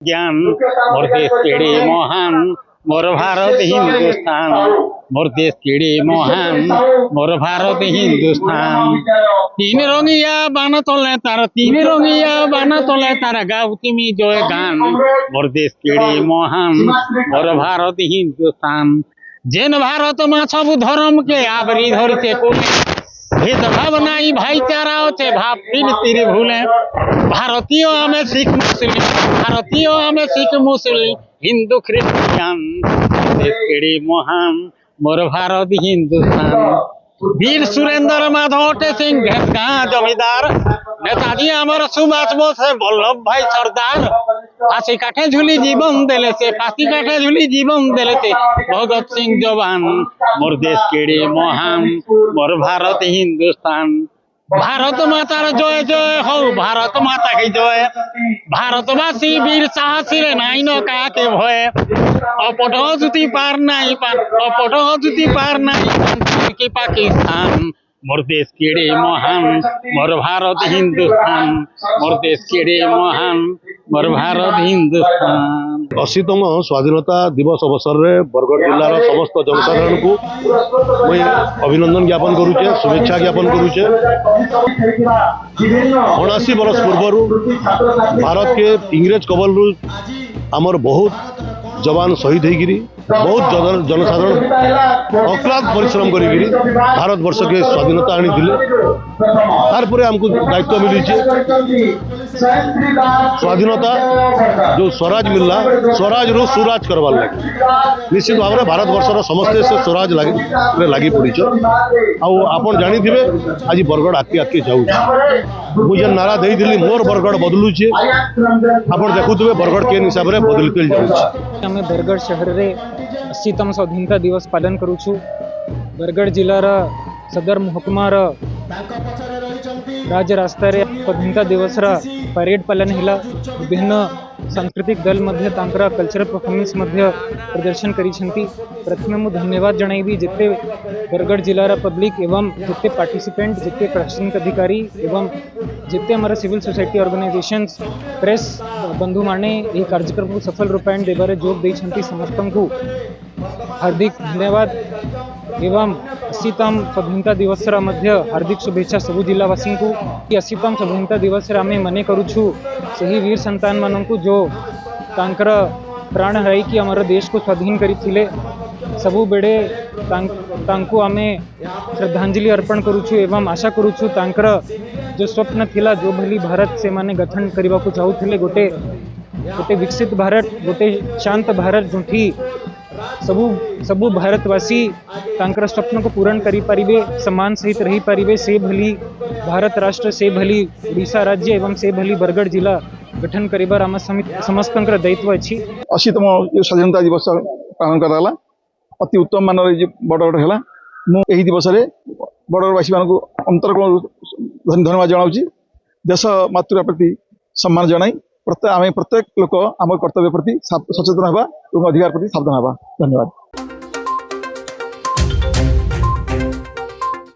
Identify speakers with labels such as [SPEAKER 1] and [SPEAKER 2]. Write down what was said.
[SPEAKER 1] ज्ञान मोर देश केड़े महान मोर भारत हिंदुस्तान मोर देश केड़े महान मोर भारत हिंदुस्तान तीन रंगिया बाना तले तार तीन रंगिया बाना तले तार गाओ तुमी जय गान मोर देश केड़े महान मोर भारत हिंदुस्तान जेन भारत मा सब धर्म के आवरी धरते कोले भेदभाव नहीं भाईचारा अच्छे भाव फिर तीर भूले भारतीय हमें सिख मुस्लिम भारतीय हमें सिख मुस्लिम हिंदू क्रिश्चियन देश केड़ी महान मोर भारत हिंदुस्तान वीर सुरेंद्र माधव सिंह घेटका जमीदार नेताजी आमर सुभाष बोस वल्लभ भाई सरदार फांसी काठे झुली जीवन देले से फांसी काठे झुली जीवन देले से भगत सिंह जवान मोर देश केड़े महान मोर भारत हिंदुस्तान भारत मातार जय जय हो भारत माता की जय भारतवासी वीर साहसी रे नाई न काके भय अपट जुति पार नाई पार अपट जुति पार नाई की पाकिस्तान मोर देश केड़े महान मोर भारत हिंदुस्तान मोर देश केड़े महान मोर भारत हिंदुस्तान
[SPEAKER 2] 80तम स्वाधीनता दिवस अवसर में बरगढ़ जिलार समस्त जनसाधारण को मैं अभिनंदन ज्ञापन करुचे शुभेच्छा ज्ञापन करुचे 79 बरस पूर्व भारत के इंग्रेज कबल रु आमर बहुत जवान शहीद होगी बहुत जनसाधारण अक्लांत परिश्रम करी भारत वर्ष के स्वाधीनता आनी तार आमको दायित्व मिली स्वाधीनता जो स्वराज मिलला स्वराज रू सुराज करवार लगे निश्चित भाव में भारत वर्षर समस्ते से स्वराज लगी पड़ी आपन जानी थे आज बरगढ़ आगे आगे जाऊँ मुझे नारा देदी मोर बरगढ़ बदलुचे आप देखुवे बरगढ़ के हिसाब से बदलते जाऊँ
[SPEAKER 3] आम बरगढ़ शहर रे 80तम स्वाधीनता दिवस पालन करूछु बरगढ़ जिलार सदर महकुमार राज्य रास्ता रे स्वाधीनता दिवस परेड पालन हिला विभिन्न सांस्कृतिक दल मध्य तांकरा कल्चरल परफॉर्मेंस मध्य प्रदर्शन करिसेंती प्रथम मु धन्यवाद जणाइबी जिते बरगढ़ जिलार पब्लिक एवं जिते पार्टिसिपेंट जिते प्रशासनिक अधिकारी एवं जिते हमारा सिविल सोसाइटी ऑर्गेनाइजेशंस प्रेस बंधु माने यह कार्यक्रम को सफल रूपायन देबारे जोग देइछंती समस्तन को हार्दिक धन्यवाद एवं 80तम स्वाधीनता दिवस मध्य हार्दिक शुभेच्छा सबू जिलावासी को 80तम स्वाधीनता दिवस आम मने करुछु सही वीर संतान मानू जो तांकर प्राण हराई कि आमर देश को स्वाधीन करथिले सबु बेड़े तांको आमे श्रद्धांजलि अर्पण करुछु एवं आशा करुछु तांकर जो स्वप्न थिला जो भली भारत से माने गठन करबा को चाहूथिले गोटे विकसित भारत गोटे शांत भारत जोठी सबु भारतवासी तांकर स्वप्न को पूर्ण करी पारिबे सम्मान सहित रही पारिबे से भली भारत राष्ट्र से भली ओडिशा राज्य एवं से भली बरगढ़ जिला गठन करिबार आम समस्त दायित्व अच्छी
[SPEAKER 4] 80तम स्वाधीनता दिवस पालन कराला अति उत्तम मानर बड़गढ़ है मुझे दिवस बड़गढ़वासी मान अंतरकोण धन्यवाद जनाऊँगी देश मातृका प्रति सम्मान जनाई आम प्रत्येक लोक आम कर्तव्य प्रति सचेतन हवा और अधिकार प्रति सावधान हवा धन्यवाद।